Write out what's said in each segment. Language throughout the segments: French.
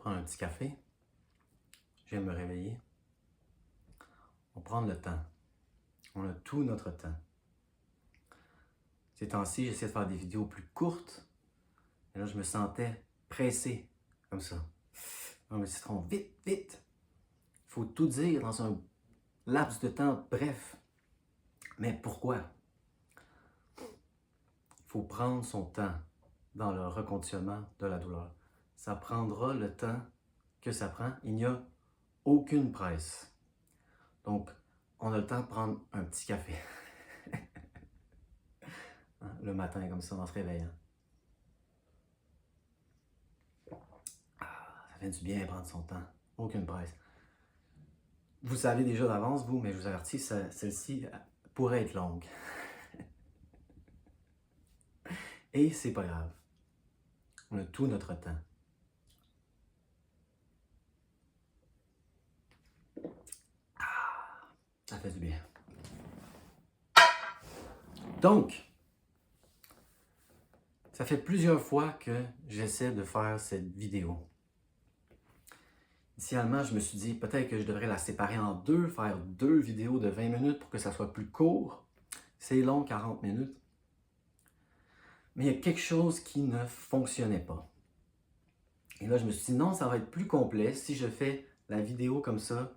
prendre un petit café. Je viens de me réveiller. On prend le temps. On a tout notre temps. Ces temps-ci, j'essaie de faire des vidéos plus courtes. Et là, je me sentais pressé, comme ça. Non, mais citron, vite, vite! Il faut tout dire dans un laps de temps bref. Mais pourquoi? Il faut prendre son temps dans le reconditionnement de la douleur. Ça prendra le temps que ça prend. Il n'y a aucune presse. Donc, on a le temps de prendre un petit café. Le matin, comme ça, en se réveillant. Ça fait du bien prendre son temps. Aucune presse. Vous savez déjà d'avance, vous, mais je vous avertis, celle-ci pourrait être longue. Et c'est pas grave. On a tout notre temps. Ça fait du bien. Donc, ça fait plusieurs fois que j'essaie de faire cette vidéo. Initialement, je me suis dit peut-être que je devrais la séparer en deux, faire 2 vidéos de 20 minutes pour que ça soit plus court. C'est long, 40 minutes. Mais il y a quelque chose qui ne fonctionnait pas. Et là, je me suis dit non, ça va être plus complet si je fais la vidéo comme ça,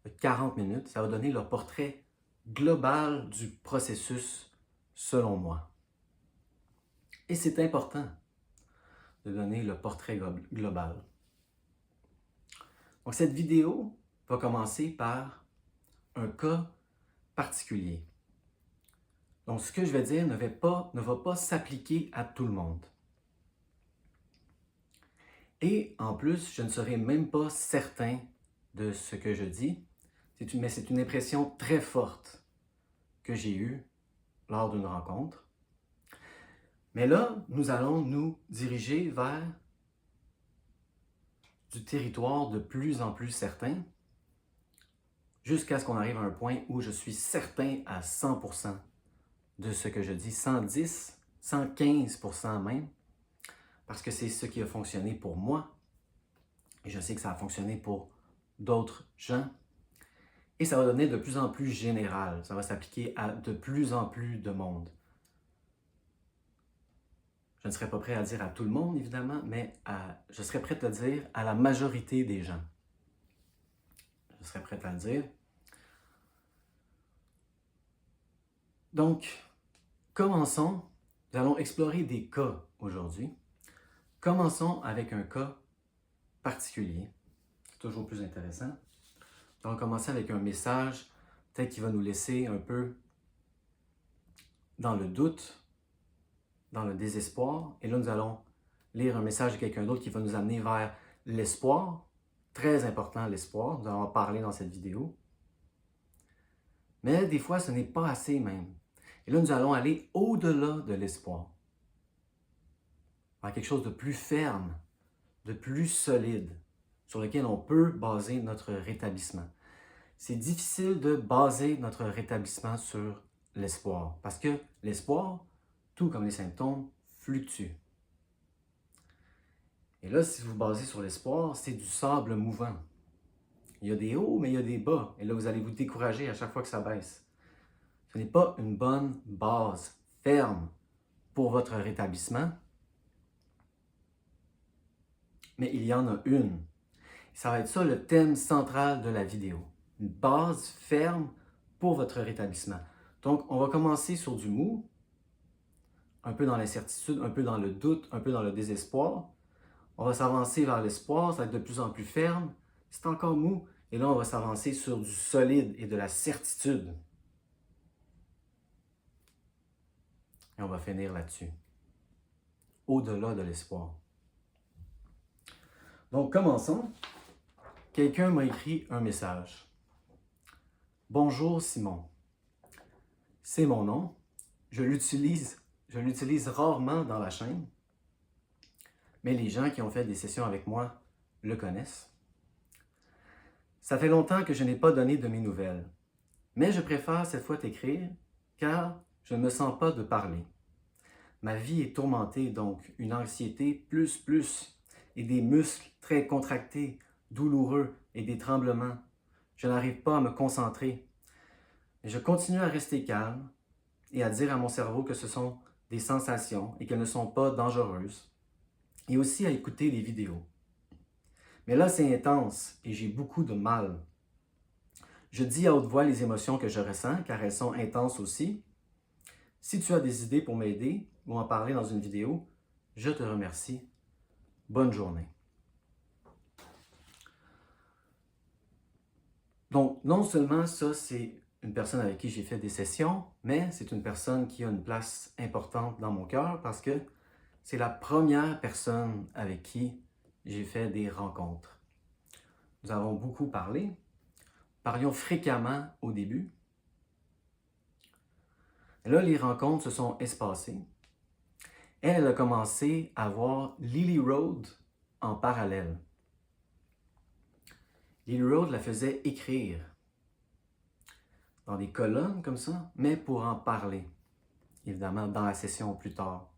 de 40 minutes. Ça va donner le portrait global du processus selon moi. Et c'est important de donner le portrait global. Donc cette vidéo va commencer par un cas particulier. Donc ce que je vais dire ne va pas s'appliquer à tout le monde. Et en plus, je ne serai même pas certain de ce que je dis, mais c'est une impression très forte que j'ai eue lors d'une rencontre. Mais là, nous allons nous diriger vers du territoire de plus en plus certain, jusqu'à ce qu'on arrive à un point où je suis certain à 100% de ce que je dis, 110, 115% même, parce que c'est ce qui a fonctionné pour moi, et je sais que ça a fonctionné pour d'autres gens, et ça va devenir de plus en plus général, ça va s'appliquer à de plus en plus de monde. Je ne serais pas prêt à dire à tout le monde, évidemment, mais je serais prêt à le dire à la majorité des gens. Je serais prêt à le dire. Donc, commençons. Nous allons explorer des cas aujourd'hui. Commençons avec un cas particulier. C'est toujours plus intéressant. On va commencer avec un message, peut-être qui va nous laisser un peu dans le doute, dans le désespoir. Et là, nous allons lire un message de quelqu'un d'autre qui va nous amener vers l'espoir. Très important, l'espoir. Nous allons en parler dans cette vidéo. Mais des fois, ce n'est pas assez même. Et là, nous allons aller au-delà de l'espoir. Vers quelque chose de plus ferme, de plus solide, sur lequel on peut baser notre rétablissement. C'est difficile de baser notre rétablissement sur l'espoir, parce que l'espoir, tout comme les symptômes, fluctue. Et là, si vous basez sur l'espoir, c'est du sable mouvant. Il y a des hauts, mais il y a des bas. Et là, vous allez vous décourager à chaque fois que ça baisse. Ce n'est pas une bonne base ferme pour votre rétablissement, mais il y en a une. Ça va être ça le thème central de la vidéo. Une base ferme pour votre rétablissement. Donc, on va commencer sur du mou, un peu dans l'incertitude, un peu dans le doute, un peu dans le désespoir. On va s'avancer vers l'espoir, ça va être de plus en plus ferme. C'est encore mou. Et là, on va s'avancer sur du solide et de la certitude. Et on va finir là-dessus. Au-delà de l'espoir. Donc, commençons. Quelqu'un m'a écrit un message. Bonjour Simon. C'est mon nom. Je l'utilise rarement dans la chaîne, mais les gens qui ont fait des sessions avec moi le connaissent. Ça fait longtemps que je n'ai pas donné de mes nouvelles, mais je préfère cette fois t'écrire car je ne me sens pas de parler. Ma vie est tourmentée, donc une anxiété plus, et des muscles très contractés, douloureux et des tremblements. Je n'arrive pas à me concentrer. Mais je continue à rester calme et à dire à mon cerveau que ce sont des sensations et qu'elles ne sont pas dangereuses. Et aussi à écouter les vidéos. Mais là, c'est intense et j'ai beaucoup de mal. Je dis à haute voix les émotions que je ressens, car elles sont intenses aussi. Si tu as des idées pour m'aider ou en parler dans une vidéo, je te remercie. Bonne journée. Donc, non seulement ça, c'est une personne avec qui j'ai fait des sessions, mais c'est une personne qui a une place importante dans mon cœur parce que c'est la première personne avec qui j'ai fait des rencontres. Nous avons beaucoup parlé, parlions fréquemment au début. Et là, les rencontres se sont espacées. Elle a commencé à voir Lily Road en parallèle. Lily Road la faisait écrire dans des colonnes comme ça, mais pour en parler, évidemment, dans la session plus tard.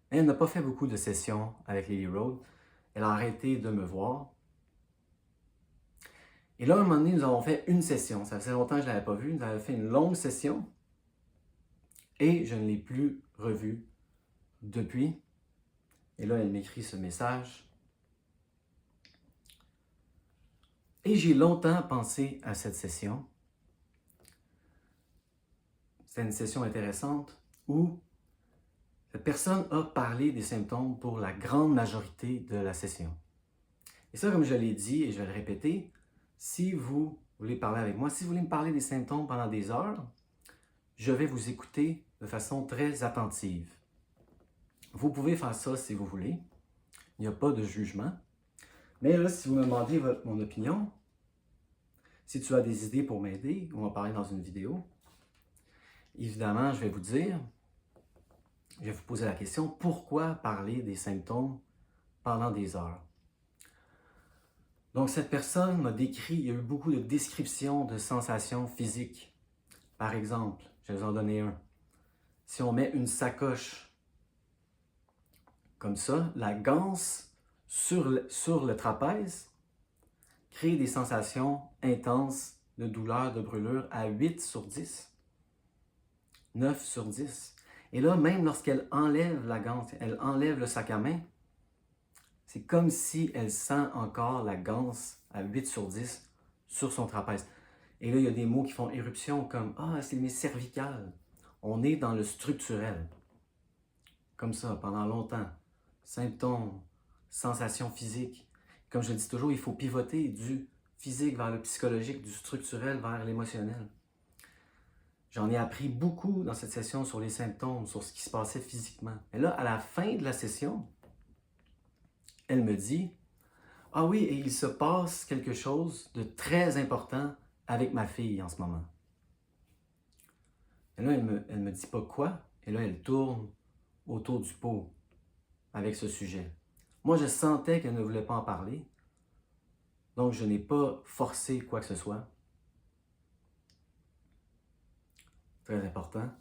Elle n'a pas fait beaucoup de sessions avec Lily Road. Elle a arrêté de me voir. Et là, à un moment donné, nous avons fait une session. Ça faisait longtemps que je ne l'avais pas vue. Nous avons fait une longue session et je ne l'ai plus revue depuis. Et là, elle m'écrit ce message. Et j'ai longtemps pensé à cette session. C'était une session intéressante où cette personne a parlé des symptômes pour la grande majorité de la session. Et ça, comme je l'ai dit et je vais le répéter, si vous voulez parler avec moi, si vous voulez me parler des symptômes pendant des heures, je vais vous écouter de façon très attentive. Vous pouvez faire ça si vous voulez. Il n'y a pas de jugement. Mais là, si vous me demandez mon opinion, si tu as des idées pour m'aider ou en parler dans une vidéo, évidemment, je vais vous dire, je vais vous poser la question, pourquoi parler des symptômes pendant des heures? Donc, cette personne m'a décrit, il y a eu beaucoup de descriptions de sensations physiques. Par exemple, je vais vous en donner un. Si on met une sacoche comme ça, la ganse sur le trapèze crée des sensations intenses de douleur, de brûlure à 8 sur 10, 9 sur 10. Et là, même lorsqu'elle enlève la ganse, elle enlève le sac à main, c'est comme si elle sent encore la ganse à 8 sur 10 sur son trapèze. Et là, il y a des mots qui font éruption comme « Ah, c'est mes cervicales ». On est dans le structurel. Comme ça, pendant longtemps. Symptômes, sensations physiques. Comme je le dis toujours, il faut pivoter du physique vers le psychologique, du structurel vers l'émotionnel. J'en ai appris beaucoup dans cette session sur les symptômes, sur ce qui se passait physiquement. Et là, à la fin de la session, elle me dit « Ah oui, et il se passe quelque chose de très important avec ma fille en ce moment. » Et là, elle me dit pas quoi, et là, elle tourne autour du pot avec ce sujet. Moi, je sentais qu'elle ne voulait pas en parler, donc je n'ai pas forcé quoi que ce soit. Très important.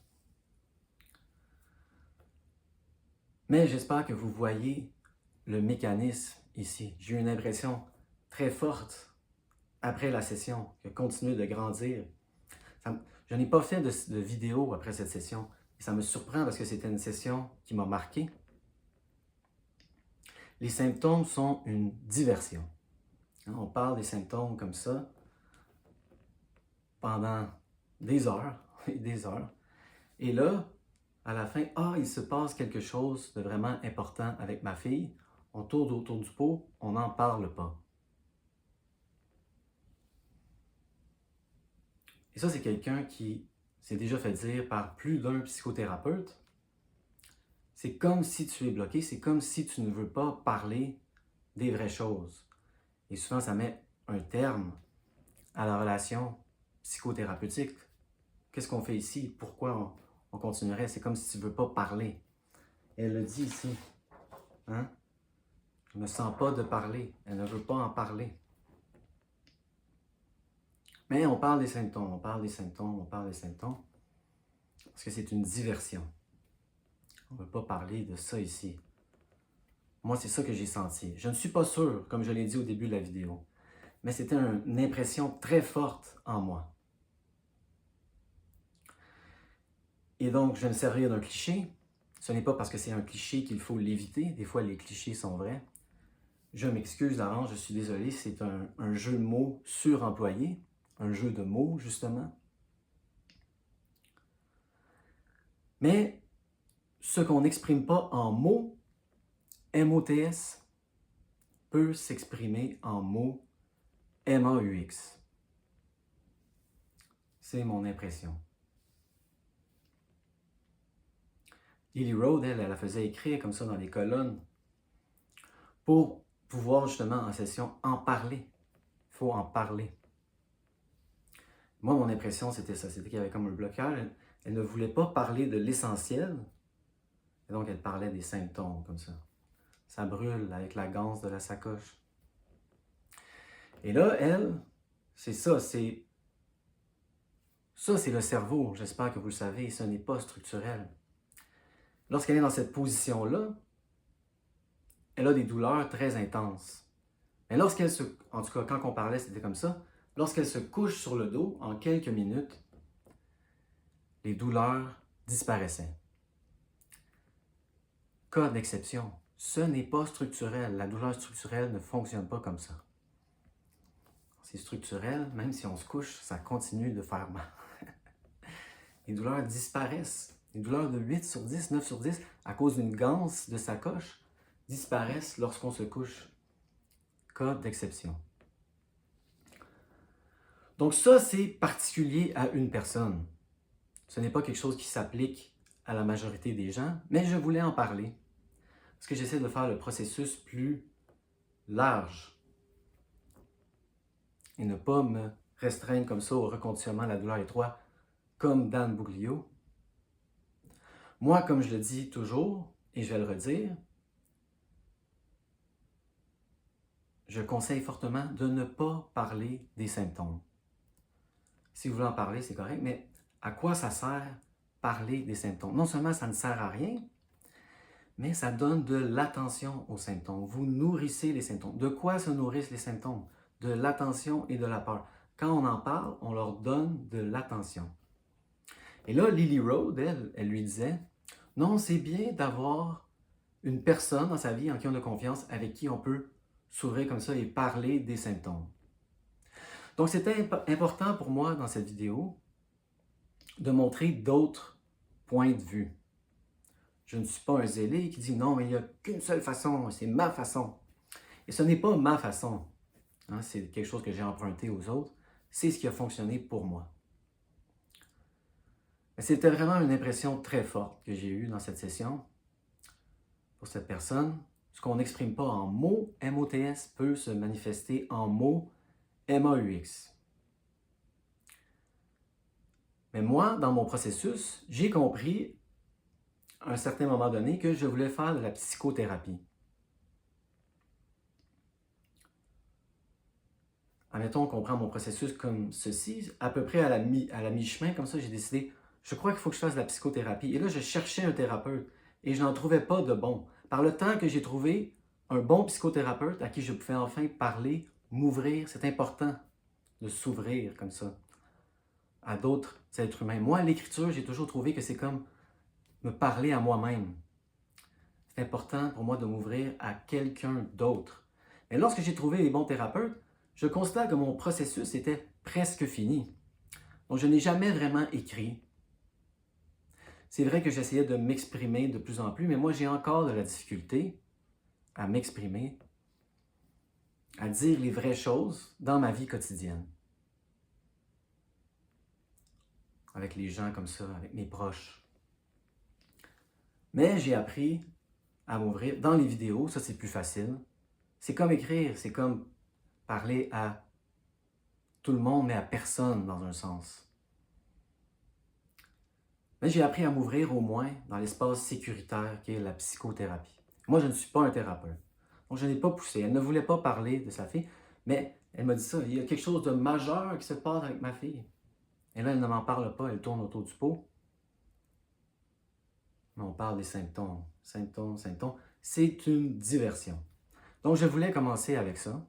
Mais j'espère que vous voyez le mécanisme ici. J'ai eu une impression très forte après la session, qui a continué de grandir. Je n'ai pas fait de vidéo après cette session. Et ça me surprend parce que c'était une session qui m'a marqué. Les symptômes sont une diversion. On parle des symptômes comme ça pendant des heures et des heures. Et là, à la fin, il se passe quelque chose de vraiment important avec ma fille. On tourne autour du pot, on n'en parle pas. Et ça, c'est quelqu'un qui s'est déjà fait dire par plus d'un psychothérapeute. C'est comme si tu es bloqué, c'est comme si tu ne veux pas parler des vraies choses. Et souvent, ça met un terme à la relation psychothérapeutique. Qu'est-ce qu'on fait ici? Pourquoi on continuerait? C'est comme si tu ne veux pas parler. Et elle le dit ici. Hein? Je ne me sens pas de parler. Elle ne veut pas en parler. Mais on parle des symptômes, on parle des symptômes, on parle des symptômes. Parce que c'est une diversion. On ne veut pas parler de ça ici. Moi, c'est ça que j'ai senti. Je ne suis pas sûr, comme je l'ai dit au début de la vidéo, mais c'était une impression très forte en moi. Et donc, je vais me servir d'un cliché. Ce n'est pas parce que c'est un cliché qu'il faut l'éviter. Des fois, les clichés sont vrais. Je m'excuse d'avance, je suis désolé, c'est un jeu de mots suremployé, un jeu de mots, justement. Mais ce qu'on n'exprime pas en mots, MOTS, peut s'exprimer en mots MAUX. C'est mon impression. Lily Rhodes, elle la faisait écrire comme ça dans les colonnes pour pouvoir justement en session en parler. Il faut en parler. Moi, mon impression, c'était ça. C'était qu'il y avait comme un blocage. Elle ne voulait pas parler de l'essentiel. Et donc, elle parlait des symptômes comme ça. Ça brûle avec la ganse de la sacoche. Et là, elle, c'est ça, c'est le cerveau. J'espère que vous le savez, ce n'est pas structurel. Lorsqu'elle est dans cette position-là, elle a des douleurs très intenses. Mais lorsqu'elle se... En tout cas, quand on parlait, c'était comme ça. Lorsqu'elle se couche sur le dos, en quelques minutes, les douleurs disparaissaient. Cas d'exception, ce n'est pas structurel. La douleur structurelle ne fonctionne pas comme ça. C'est structurel, même si on se couche, ça continue de faire mal. Les douleurs disparaissent. Les douleurs de 8 sur 10, 9 sur 10, à cause d'une ganse de sacoche, disparaissent lorsqu'on se couche. Cas d'exception. Donc ça, c'est particulier à une personne. Ce n'est pas quelque chose qui s'applique à la majorité des gens, mais je voulais en parler. Parce que j'essaie de faire le processus plus large et ne pas me restreindre comme ça au reconditionnement de la douleur étroite, comme Dan Buglio. Moi, comme je le dis toujours, et je vais le redire, je conseille fortement de ne pas parler des symptômes. Si vous voulez en parler, c'est correct, mais à quoi ça sert parler des symptômes? Non seulement ça ne sert à rien, mais ça donne de l'attention aux symptômes. Vous nourrissez les symptômes. De quoi se nourrissent les symptômes? De l'attention et de la peur. Quand on en parle, on leur donne de l'attention. Et là, Lily Rhodes, elle lui disait, non, c'est bien d'avoir une personne dans sa vie en qui on a confiance, avec qui on peut s'ouvrir comme ça et parler des symptômes. Donc, c'était important pour moi dans cette vidéo de montrer d'autres points de vue. Je ne suis pas un zélé qui dit non, mais il n'y a qu'une seule façon, c'est ma façon. Et ce n'est pas ma façon. Hein, c'est quelque chose que j'ai emprunté aux autres. C'est ce qui a fonctionné pour moi. C'était vraiment une impression très forte que j'ai eue dans cette session. Pour cette personne, ce qu'on n'exprime pas en mots, MOTS, peut se manifester en mots, MAUX. Mais moi, dans mon processus, j'ai compris à un certain moment donné que je voulais faire de la psychothérapie. Admettons qu'on prend mon processus comme ceci, à peu près à la mi-chemin, comme ça, j'ai décidé, je crois qu'il faut que je fasse de la psychothérapie. Et là, je cherchais un thérapeute et je n'en trouvais pas de bon. Par le temps que j'ai trouvé un bon psychothérapeute à qui je pouvais enfin parler, m'ouvrir, c'est important de s'ouvrir comme ça à d'autres êtres humains. Moi, l'écriture, j'ai toujours trouvé que c'est comme me parler à moi-même. C'est important pour moi de m'ouvrir à quelqu'un d'autre. Et lorsque j'ai trouvé les bons thérapeutes, je constate que mon processus était presque fini. Donc, je n'ai jamais vraiment écrit. C'est vrai que j'essayais de m'exprimer de plus en plus, mais moi, j'ai encore de la difficulté à m'exprimer, à dire les vraies choses dans ma vie quotidienne. Avec les gens comme ça, avec mes proches. Mais j'ai appris à m'ouvrir. Dans les vidéos, ça c'est plus facile. C'est comme écrire, c'est comme parler à tout le monde, mais à personne dans un sens. Mais j'ai appris à m'ouvrir au moins dans l'espace sécuritaire qu'est la psychothérapie. Moi, je ne suis pas un thérapeute. Donc, je n'ai pas poussé. Elle ne voulait pas parler de sa fille, mais elle m'a dit ça. Il y a quelque chose de majeur qui se passe avec ma fille. Et là, elle ne m'en parle pas. Elle tourne autour du pot. Mais on parle des symptômes. Symptômes, symptômes. c'est une diversion. Donc, je voulais commencer avec ça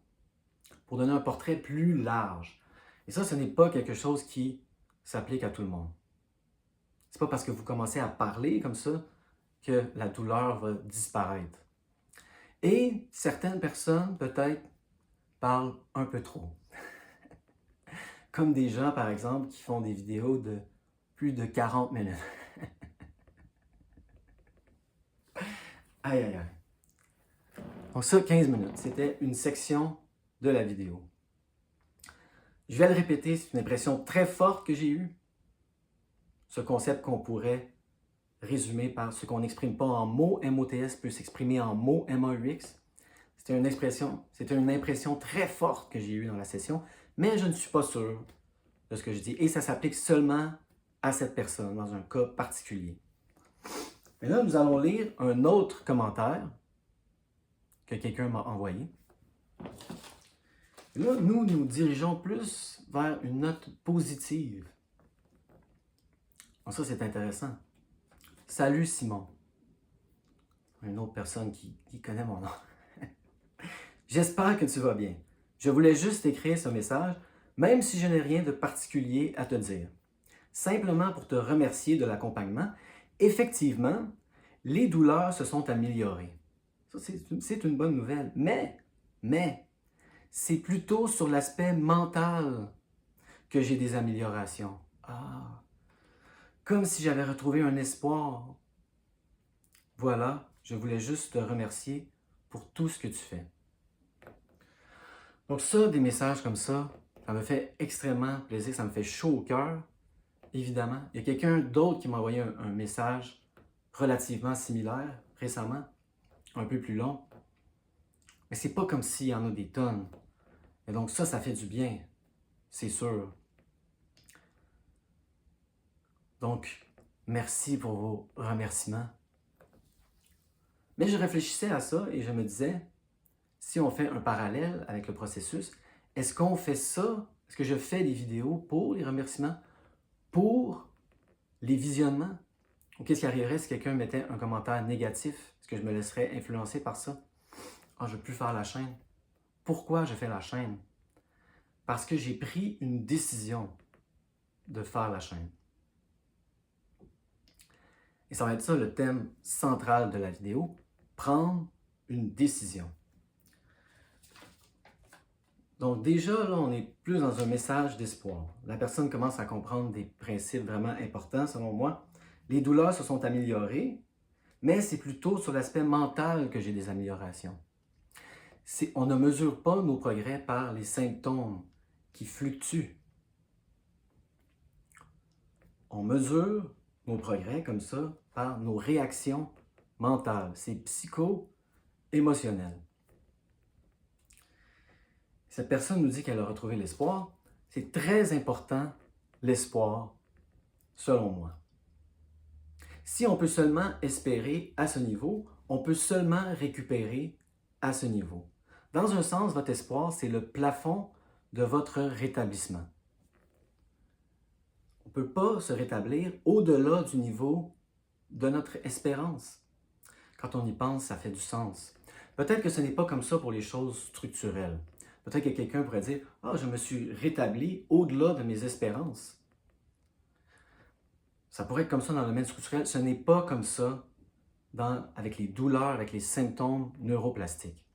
pour donner un portrait plus large. Et ça, ce n'est pas quelque chose qui s'applique à tout le monde. C'est pas parce que vous commencez à parler comme ça que la douleur va disparaître. Et certaines personnes, peut-être, parlent un peu trop. Comme des gens, par exemple, qui font des vidéos de plus de 40 minutes. Aïe, aïe, aïe. Donc ça, 15 minutes, c'était une section de la vidéo. Je vais le répéter, c'est une impression très forte que j'ai eue. Ce concept qu'on pourrait résumer par ce qu'on n'exprime pas en mots, MOTS peut s'exprimer en mots, MAUX. C'était une impression très forte que j'ai eue dans la session, mais je ne suis pas sûr de ce que je dis. Et ça s'applique seulement à cette personne, dans un cas particulier. Et là, nous allons lire un autre commentaire que quelqu'un m'a envoyé. Et là, nous nous dirigeons plus vers une note positive. Donc ça, c'est intéressant. Salut Simon. Une autre personne qui connaît mon nom. J'espère que tu vas bien. Je voulais juste écrire ce message, même si je n'ai rien de particulier à te dire. Simplement pour te remercier de l'accompagnement. Effectivement, les douleurs se sont améliorées. Ça, c'est une bonne nouvelle. Mais, c'est plutôt sur l'aspect mental que j'ai des améliorations. Ah, comme si j'avais retrouvé un espoir. Voilà, je voulais juste te remercier pour tout ce que tu fais. Donc ça, des messages comme ça me fait extrêmement plaisir, ça me fait chaud au cœur, évidemment. Il y a quelqu'un d'autre qui m'a envoyé un message relativement similaire récemment, un peu plus long. Mais c'est pas comme s'il y en a des tonnes. Et donc ça fait du bien, c'est sûr. Donc, merci pour vos remerciements. Mais je réfléchissais à ça et je me disais, si on fait un parallèle avec le processus, est-ce qu'on fait ça? Est-ce que je fais des vidéos pour les remerciements, pour les visionnements? Ou qu'est-ce qui arriverait si quelqu'un mettait un commentaire négatif? Est-ce que je me laisserais influencer par ça? Ah, je ne veux plus faire la chaîne. Pourquoi je fais la chaîne? Parce que j'ai pris une décision de faire la chaîne. Et ça va être ça le thème central de la vidéo, prendre une décision. Donc déjà, là, on est plus dans un message d'espoir. La personne commence à comprendre des principes vraiment importants, selon moi. Les douleurs se sont améliorées, mais c'est plutôt sur l'aspect mental que j'ai des améliorations. On ne mesure pas nos progrès par les symptômes qui fluctuent. On mesure nos progrès comme ça par nos réactions mentales. C'est psycho-émotionnel. Cette personne nous dit qu'elle a retrouvé l'espoir. C'est très important, l'espoir, selon moi. Si on peut seulement espérer à ce niveau, on peut seulement récupérer à ce niveau. Dans un sens, votre espoir, c'est le plafond de votre rétablissement. On ne peut pas se rétablir au-delà du niveau de notre espérance. Quand on y pense, ça fait du sens. Peut-être que ce n'est pas comme ça pour les choses structurelles. Peut-être que quelqu'un pourrait dire « Ah, je me suis rétabli au-delà de mes espérances. » Ça pourrait être comme ça dans le domaine structurel. Ce n'est pas comme ça avec les douleurs, avec les symptômes neuroplastiques.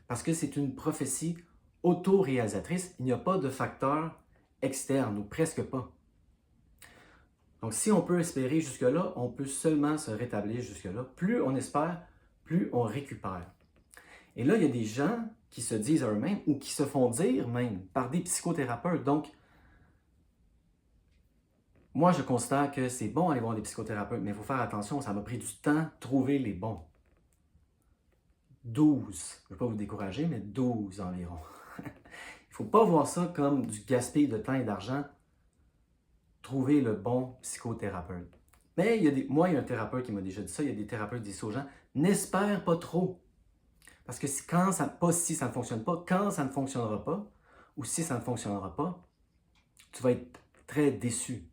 Parce que c'est une prophétie auto-réalisatrice. Il n'y a pas de facteur externe, ou presque pas. Donc, si on peut espérer jusque-là, on peut seulement se rétablir jusque-là. Plus on espère, plus on récupère. Et là, il y a des gens qui se disent à eux-mêmes ou qui se font dire même par des psychothérapeutes. Donc, moi, je considère que c'est bon d'aller voir des psychothérapeutes, mais il faut faire attention, ça m'a pris du temps de trouver les bons. 12, je ne vais pas vous décourager, mais 12 environ. Il ne faut pas voir ça comme du gaspillage de temps et d'argent, trouver le bon psychothérapeute. Mais moi, il y a un thérapeute qui m'a déjà dit ça, il y a des thérapeutes qui disent aux gens, n'espère pas trop. Parce que pas si ça ne fonctionne pas, quand ça ne fonctionnera pas, ou si ça ne fonctionnera pas, tu vas être très déçu.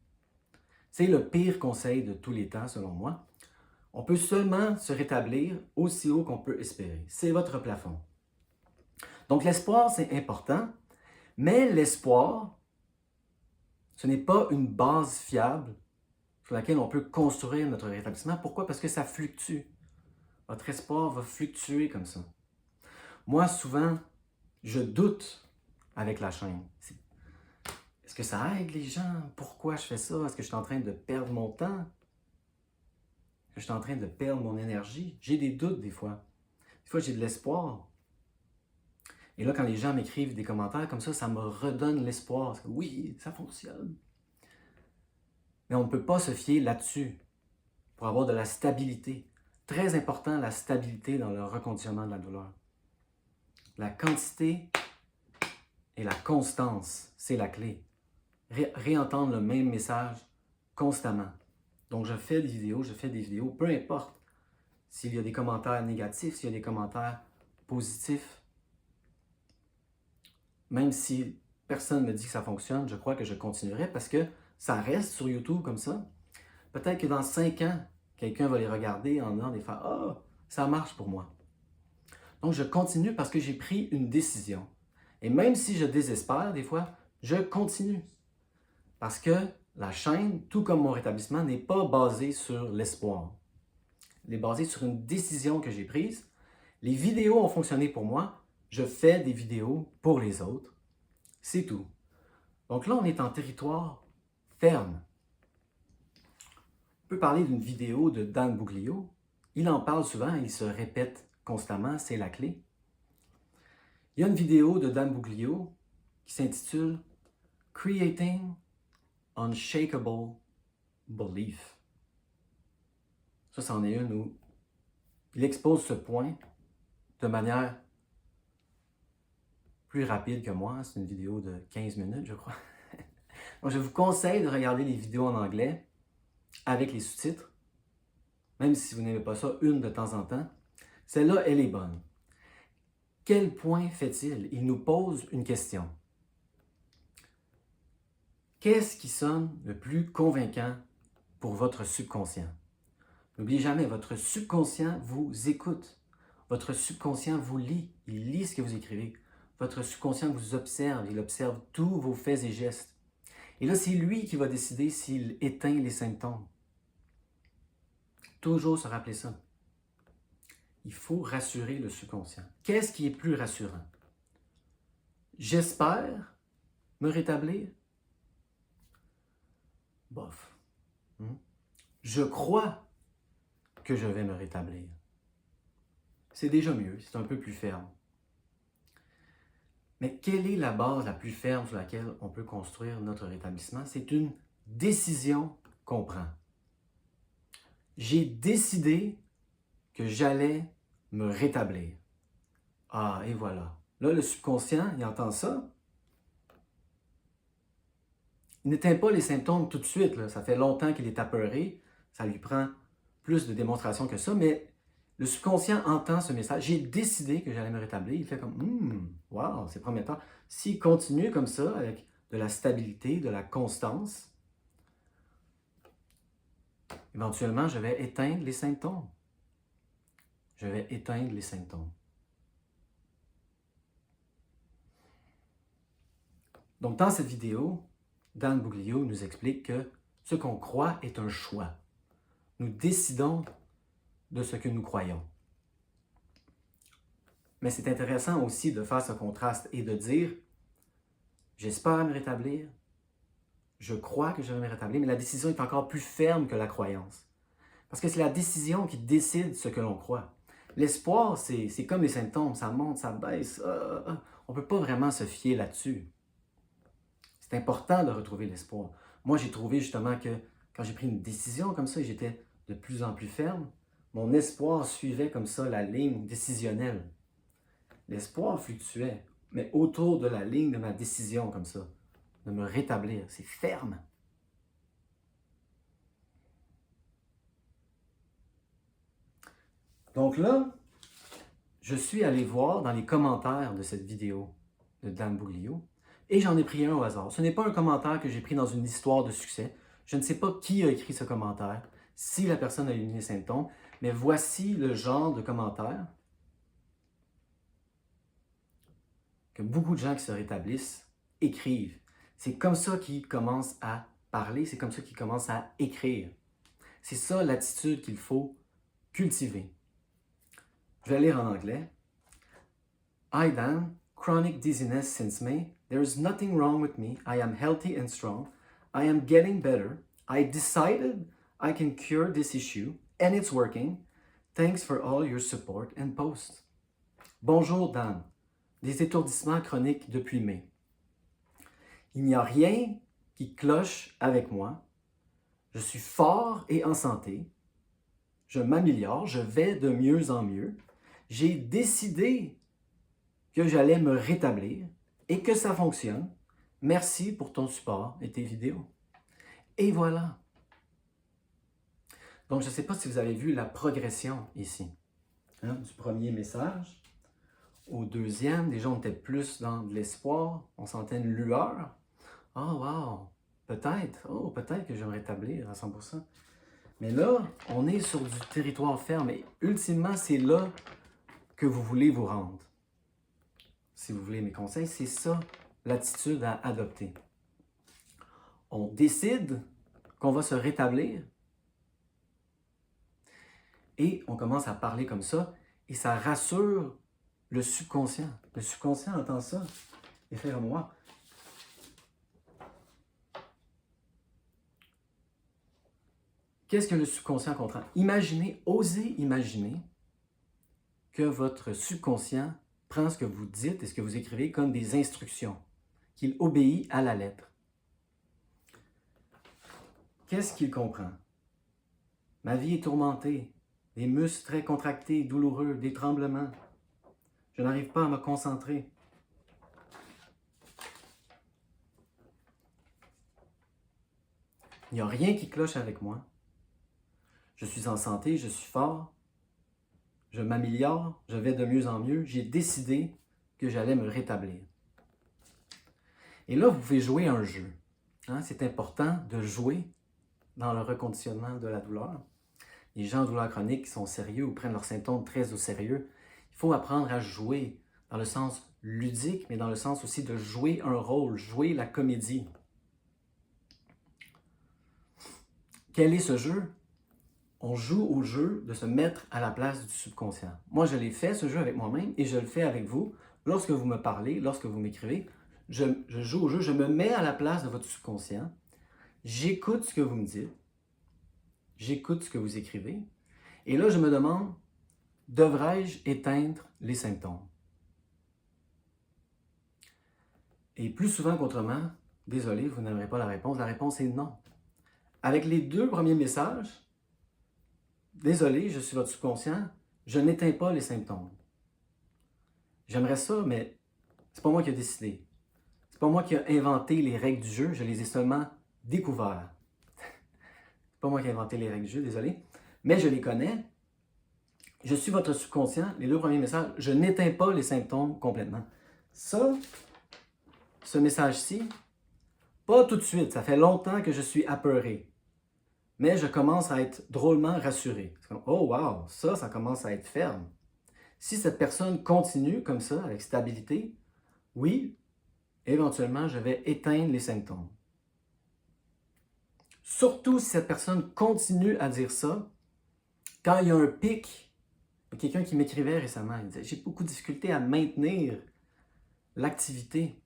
C'est le pire conseil de tous les temps, selon moi. On peut seulement se rétablir aussi haut qu'on peut espérer. C'est votre plafond. Donc l'espoir, c'est important, mais l'espoir, ce n'est pas une base fiable sur laquelle on peut construire notre rétablissement. Pourquoi? Parce que ça fluctue. Votre espoir va fluctuer comme ça. Moi, souvent, je doute avec la chaîne. Est-ce que ça aide les gens? Pourquoi je fais ça? Est-ce que je suis en train de perdre mon temps? Est-ce que je suis en train de perdre mon énergie? J'ai des doutes des fois. Des fois, j'ai de l'espoir. Et là, quand les gens m'écrivent des commentaires comme ça me redonne l'espoir. Oui, ça fonctionne. Mais on ne peut pas se fier là-dessus pour avoir de la stabilité. Très important, la stabilité dans le reconditionnement de la douleur. La quantité et la constance, c'est la clé. Réentendre le même message constamment. Donc, je fais des vidéos, peu importe s'il y a des commentaires négatifs, s'il y a des commentaires positifs. Même si personne ne me dit que ça fonctionne, je crois que je continuerai parce que ça reste sur YouTube comme ça. Peut-être que dans 5 ans, quelqu'un va les regarder en disant des fois « Ah, ça marche pour moi ». Donc, je continue parce que j'ai pris une décision. Et même si je désespère des fois, je continue. Parce que la chaîne, tout comme mon rétablissement, n'est pas basée sur l'espoir. Elle est basée sur une décision que j'ai prise. Les vidéos ont fonctionné pour moi. Je fais des vidéos pour les autres. C'est tout. Donc là, on est en territoire ferme. On peut parler d'une vidéo de Dan Buglio. Il en parle souvent, il se répète constamment, c'est la clé. Il y a une vidéo de Dan Buglio qui s'intitule « Creating Unshakable Belief ». Ça, c'en est une où il expose ce point de manière plus rapide que moi. C'est une vidéo de 15 minutes, je crois. Donc, je vous conseille de regarder les vidéos en anglais avec les sous-titres, même si vous n'aimez pas ça, une de temps en temps. Celle-là, elle est bonne. Quel point fait-il? Il nous pose une question. Qu'est-ce qui sonne le plus convaincant pour votre subconscient? N'oubliez jamais, votre subconscient vous écoute. Votre subconscient vous lit. Il lit ce que vous écrivez. Votre subconscient vous observe. Il observe tous vos faits et gestes. Et là, c'est lui qui va décider s'il éteint les symptômes. Toujours se rappeler ça. Il faut rassurer le subconscient. Qu'est-ce qui est plus rassurant? J'espère me rétablir? Bof. Je crois que je vais me rétablir. C'est déjà mieux, c'est un peu plus ferme. Mais quelle est la base la plus ferme sur laquelle on peut construire notre rétablissement? C'est une décision qu'on prend. J'ai décidé que j'allais me rétablir. Ah, et voilà. Là, le subconscient, il entend ça. Il n'éteint pas les symptômes tout de suite, là. Ça fait longtemps qu'il est apeuré. Ça lui prend plus de démonstration que ça, mais le subconscient entend ce message. J'ai décidé que j'allais me rétablir. Il fait comme « wow, c'est prometteur ». S'il continue comme ça, avec de la stabilité, de la constance, éventuellement, je vais éteindre les symptômes. Je vais éteindre les symptômes. Donc, dans cette vidéo, Dan Buglio nous explique que ce qu'on croit est un choix. Nous décidons de ce que nous croyons. Mais c'est intéressant aussi de faire ce contraste et de dire « J'espère me rétablir, je crois que je vais me rétablir », mais la décision est encore plus ferme que la croyance. Parce que c'est la décision qui décide ce que l'on croit. L'espoir, c'est comme les symptômes, ça monte, ça baisse. On ne peut pas vraiment se fier là-dessus. C'est important de retrouver l'espoir. Moi, j'ai trouvé justement que quand j'ai pris une décision comme ça et j'étais de plus en plus ferme, mon espoir suivait comme ça la ligne décisionnelle. L'espoir fluctuait, mais autour de la ligne de ma décision comme ça, de me rétablir. C'est ferme. Donc là, je suis allé voir dans les commentaires de cette vidéo de Dan Buglio et j'en ai pris un au hasard. Ce n'est pas un commentaire que j'ai pris dans une histoire de succès. Je ne sais pas qui a écrit ce commentaire. si la personne a éliminé les symptômes, mais voici le genre de commentaires que beaucoup de gens qui se rétablissent écrivent. C'est comme ça qu'ils commencent à parler, c'est comme ça qu'ils commencent à écrire. C'est ça l'attitude qu'il faut cultiver. Je vais lire en anglais. Hi Dan, chronic dizziness since May. There is nothing wrong with me. I am healthy and strong. I am getting better. I decided I can cure this issue and it's working. Thanks for all your support and posts. Bonjour Dan, des étourdissements chroniques depuis mai. Il n'y a rien qui cloche avec moi. Je suis fort et en santé. Je m'améliore, je vais de mieux en mieux. J'ai décidé que j'allais me rétablir et que ça fonctionne. Merci pour ton support et tes vidéos. Et voilà. Donc, je ne sais pas si vous avez vu la progression ici. Du premier message au deuxième, déjà on était plus dans de l'espoir, on sentait une lueur. Oh wow, peut-être que je vais me rétablir à 100%. Mais là, on est sur du territoire ferme et ultimement, c'est là que vous voulez vous rendre. Si vous voulez mes conseils, c'est ça l'attitude à adopter. On décide qu'on va se rétablir et on commence à parler comme ça et ça rassure le subconscient. Le subconscient entend ça et fait comme moi. Qu'est-ce que le subconscient comprend? Osez imaginer que votre subconscient prend ce que vous dites et ce que vous écrivez comme des instructions, qu'il obéit à la lettre. Qu'est-ce qu'il comprend? Ma vie est tourmentée, des muscles très contractés, douloureux, des tremblements. Je n'arrive pas à me concentrer. Il n'y a rien qui cloche avec moi. Je suis en santé, je suis fort, je m'améliore, je vais de mieux en mieux. J'ai décidé que j'allais me rétablir. Et là, vous pouvez jouer un jeu. C'est important de jouer dans le reconditionnement de la douleur. Les gens en douleur chronique qui sont sérieux ou prennent leurs symptômes très au sérieux, il faut apprendre à jouer dans le sens ludique, mais dans le sens aussi de jouer un rôle, jouer la comédie. Quel est ce jeu? On joue au jeu de se mettre à la place du subconscient. Moi, je l'ai fait, ce jeu, avec moi-même, et je le fais avec vous. Lorsque vous me parlez, lorsque vous m'écrivez, je joue au jeu, je me mets à la place de votre subconscient. J'écoute ce que vous me dites. J'écoute ce que vous écrivez. Et là, je me demande, devrais-je éteindre les symptômes? Et plus souvent qu'autrement, désolé, vous n'aimerez pas la réponse. La réponse est non. Avec les deux premiers messages, désolé, je suis votre subconscient, je n'éteins pas les symptômes. J'aimerais ça, mais c'est pas moi qui ai décidé. C'est pas moi qui ai inventé les règles du jeu, je les ai seulement découvertes. C'est pas moi qui ai inventé les règles du jeu, désolé. Mais je les connais. Je suis votre subconscient. Les deux premiers messages, je n'éteins pas les symptômes complètement. Ça, ce message-ci, pas tout de suite. Ça fait longtemps que je suis apeuré. Mais je commence à être drôlement rassuré. C'est comme, oh wow, ça commence à être ferme. Si cette personne continue comme ça, avec stabilité, oui, éventuellement, je vais éteindre les symptômes. Surtout si cette personne continue à dire ça, quand il y a un pic, il y a quelqu'un qui m'écrivait récemment, il disait, j'ai beaucoup de difficulté à maintenir l'activité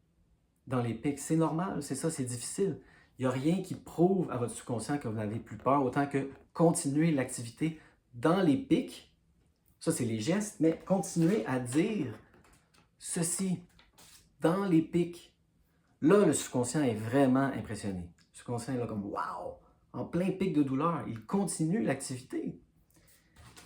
dans les pics. C'est normal, c'est ça, c'est difficile. Il n'y a rien qui prouve à votre subconscient que vous n'avez plus peur, autant que continuer l'activité dans les pics. Ça, c'est les gestes, mais continuez à dire ceci dans les pics. Là, le subconscient est vraiment impressionné. Le subconscient est là comme « wow », en plein pic de douleur. Il continue l'activité.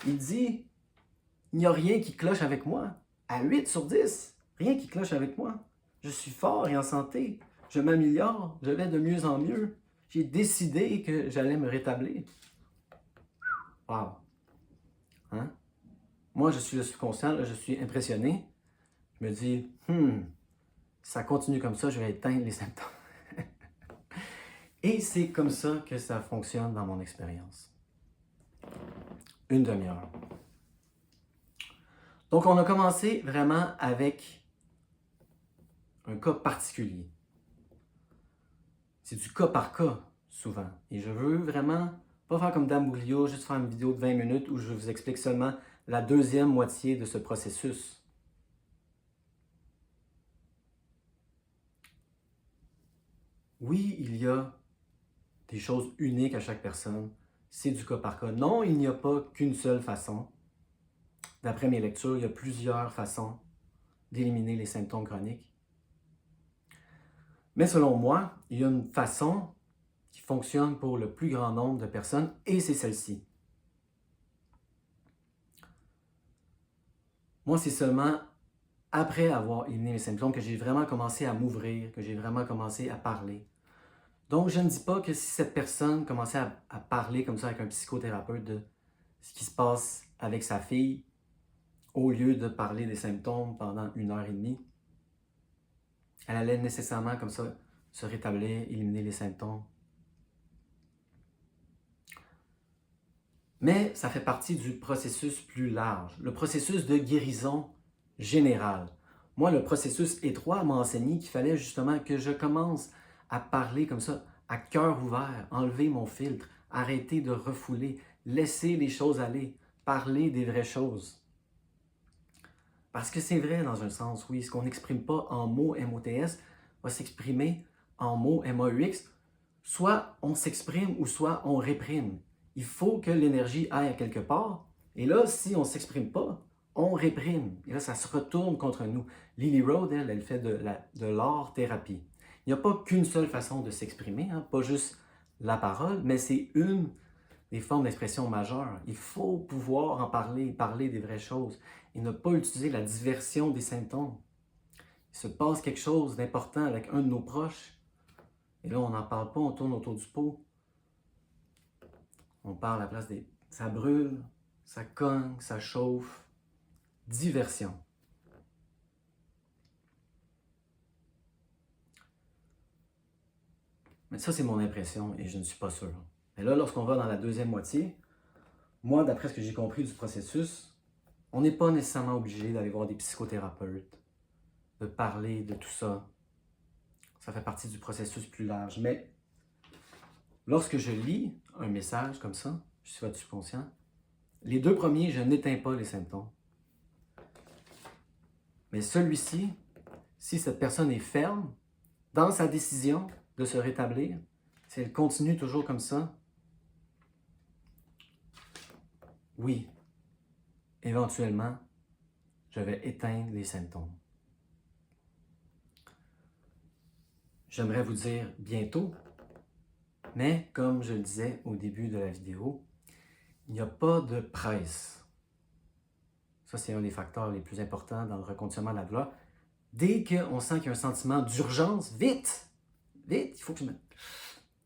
Il dit « il n'y a rien qui cloche avec moi ». À 8 sur 10, rien qui cloche avec moi. Je suis fort et en santé. Je m'améliore, je vais de mieux en mieux. J'ai décidé que j'allais me rétablir. Wow! Moi, je suis le subconscient, là, je suis impressionné. Je me dis, ça continue comme ça, je vais éteindre les symptômes. Et c'est comme ça que ça fonctionne dans mon expérience. une demi-heure. Donc, on a commencé vraiment avec un cas particulier. C'est du cas par cas, souvent. Et je veux vraiment pas faire comme Dan Bouglio, juste faire une vidéo de 20 minutes où je vous explique seulement la deuxième moitié de ce processus. Oui, il y a des choses uniques à chaque personne. C'est du cas par cas. Non, il n'y a pas qu'une seule façon. D'après mes lectures, il y a plusieurs façons d'éliminer les symptômes chroniques. Mais selon moi, il y a une façon qui fonctionne pour le plus grand nombre de personnes et c'est celle-ci. Moi, c'est seulement après avoir éliminé mes symptômes que j'ai vraiment commencé à m'ouvrir, que j'ai vraiment commencé à parler. Donc, je ne dis pas que si cette personne commençait à parler comme ça avec un psychothérapeute de ce qui se passe avec sa fille, au lieu de parler des symptômes pendant 1 heure et demie, elle allait nécessairement comme ça se rétablir, éliminer les symptômes. Mais ça fait partie du processus plus large, le processus de guérison générale. Moi, le processus étroit m'a enseigné qu'il fallait justement que je commence à parler comme ça, à cœur ouvert, enlever mon filtre, arrêter de refouler, laisser les choses aller, parler des vraies choses. Parce que c'est vrai dans un sens, oui, ce qu'on n'exprime pas en mots MOTS va s'exprimer en mots MAUX. Soit on s'exprime ou soit on réprime. Il faut que l'énergie aille à quelque part. Et là, si on ne s'exprime pas, on réprime. Et là, ça se retourne contre nous. Lily Rhodes, elle fait de l'art-thérapie. Il n'y a pas qu'une seule façon de s'exprimer, hein, pas juste la parole, mais c'est une des formes d'expression majeures. Il faut pouvoir en parler, parler des vraies choses et ne pas utiliser la diversion des symptômes. Il se passe quelque chose d'important avec un de nos proches, et là, on n'en parle pas, on tourne autour du pot. On parle à la place des... Ça brûle, ça cogne, ça chauffe. Diversion. Mais ça, c'est mon impression et je ne suis pas sûr. Mais là, lorsqu'on va dans la deuxième moitié, moi, d'après ce que j'ai compris du processus, on n'est pas nécessairement obligé d'aller voir des psychothérapeutes, de parler de tout ça. Ça fait partie du processus plus large. Mais lorsque je lis un message comme ça, je suis votre subconscient, les deux premiers, je n'éteins pas les symptômes. Mais celui-ci, si cette personne est ferme dans sa décision de se rétablir, si elle continue toujours comme ça, oui, éventuellement, je vais éteindre les symptômes. J'aimerais vous dire bientôt, mais comme je le disais au début de la vidéo, il n'y a pas de presse. Ça, c'est un des facteurs les plus importants dans le reconditionnement de la douleur. Dès qu'on sent qu'il y a un sentiment d'urgence, vite, vite, il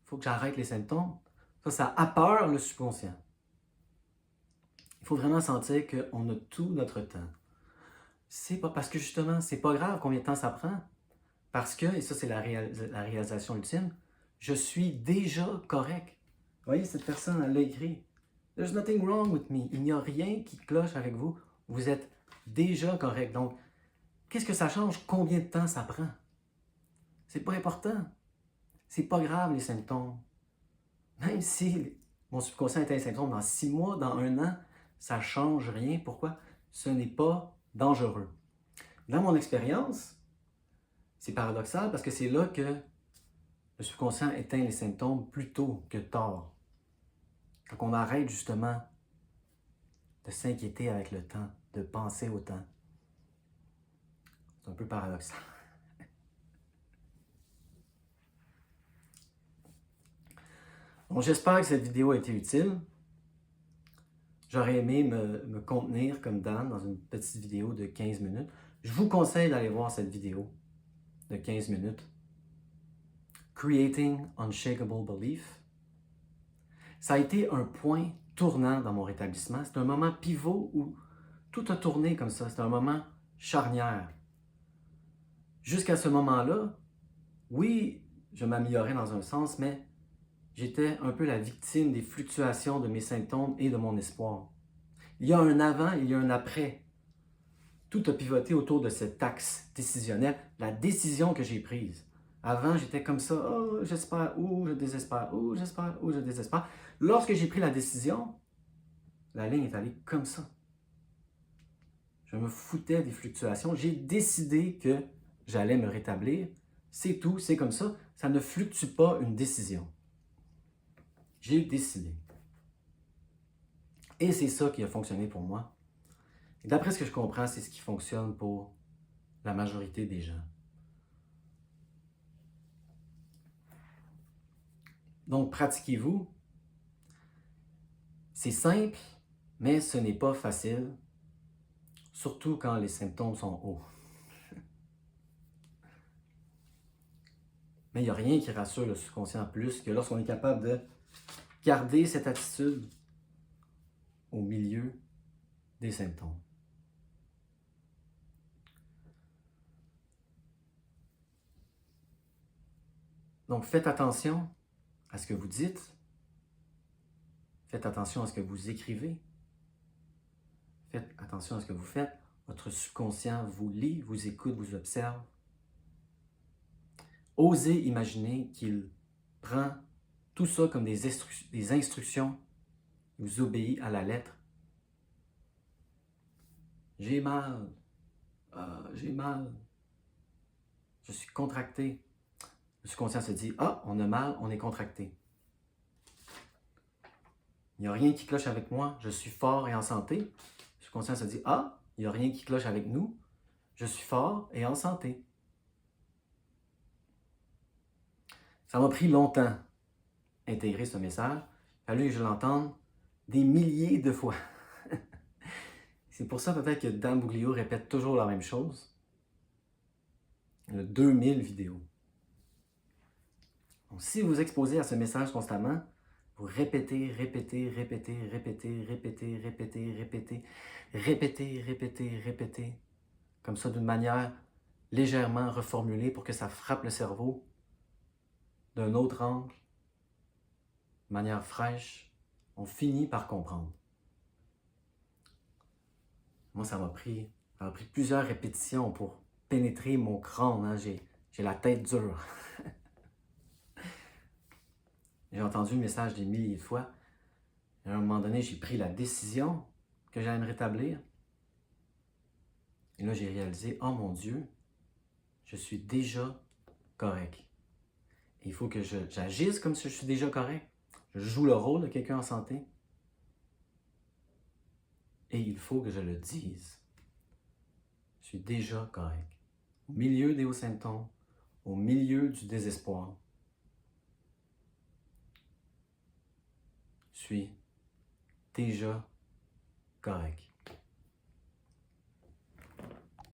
faut que j'arrête les symptômes. Ça appeure le subconscient. Il faut vraiment sentir qu'on a tout notre temps. C'est pas parce que justement, c'est pas grave combien de temps ça prend. Parce que, et ça c'est la réalisation ultime, je suis déjà correct. Vous voyez, cette personne, elle l'a écrit. There's nothing wrong with me. Il n'y a rien qui cloche avec vous. Vous êtes déjà correct. Donc, qu'est-ce que ça change? Combien de temps ça prend? C'est pas important. C'est pas grave les symptômes. Même si mon subconscient est un symptôme dans 6 mois, dans 1 an, ça ne change rien. Pourquoi? Ce n'est pas dangereux. Dans mon expérience, c'est paradoxal parce que c'est là que le subconscient éteint les symptômes plus tôt que tard. Quand on arrête justement de s'inquiéter avec le temps, de penser au temps. C'est un peu paradoxal. Donc j'espère que cette vidéo a été utile. J'aurais aimé me contenir comme Dan dans une petite vidéo de 15 minutes. Je vous conseille d'aller voir cette vidéo de 15 minutes. Creating Unshakable Belief. Ça a été un point tournant dans mon rétablissement. C'est un moment pivot où tout a tourné comme ça. C'est un moment charnière. Jusqu'à ce moment-là, oui, je m'améliorais dans un sens, mais j'étais un peu la victime des fluctuations de mes symptômes et de mon espoir. Il y a un avant, il y a un après. Tout a pivoté autour de cet axe décisionnel, la décision que j'ai prise. Avant, j'étais comme ça, oh, j'espère, ou je désespère, ou j'espère, ou je désespère. Lorsque j'ai pris la décision, la ligne est allée comme ça. Je me foutais des fluctuations. J'ai décidé que j'allais me rétablir. C'est tout, c'est comme ça. Ça ne fluctue pas une décision. J'ai décidé. Et c'est ça qui a fonctionné pour moi. Et d'après ce que je comprends, c'est ce qui fonctionne pour la majorité des gens. Donc, pratiquez-vous. C'est simple, mais ce n'est pas facile, surtout quand les symptômes sont hauts. Mais il n'y a rien qui rassure le subconscient plus que lorsqu'on est capable de garder cette attitude au milieu des symptômes. Donc, faites attention à ce que vous dites. Faites attention à ce que vous écrivez. Faites attention à ce que vous faites. Votre subconscient vous lit, vous écoute, vous observe. Osez imaginer qu'il prend tout ça comme des instructions, vous obéit à la lettre. J'ai mal. J'ai mal. Je suis contracté. Le subconscient se dit, ah, on a mal, on est contracté. Il n'y a rien qui cloche avec moi, je suis fort et en santé. Le subconscient se dit, ah, il n'y a rien qui cloche avec nous, je suis fort et en santé. Ça m'a pris longtemps d'intégrer ce message. Il a fallu que je l'entende des milliers de fois. C'est pour ça peut-être que Dan Buglio répète toujours la même chose. Il y a 2000 vidéos. Donc, si vous vous exposez à ce message constamment, vous répétez, répétez, répétez, répétez, répétez, répétez, répétez, répétez, répétez, répétez, comme ça d'une manière légèrement reformulée pour que ça frappe le cerveau d'un autre angle, de manière fraîche, on finit par comprendre. Moi, ça m'a pris plusieurs répétitions pour pénétrer mon crâne. Hein. J'ai la tête dure. J'ai entendu le message des milliers de fois. Et à un moment donné, j'ai pris la décision que j'allais me rétablir. Et là, j'ai réalisé, oh mon Dieu, je suis déjà correct. Et il faut que j'agisse comme si je suis déjà correct. Je joue le rôle de quelqu'un en santé. Et il faut que je le dise. Je suis déjà correct. Au milieu des hauts symptômes, au milieu du désespoir, je suis déjà correct.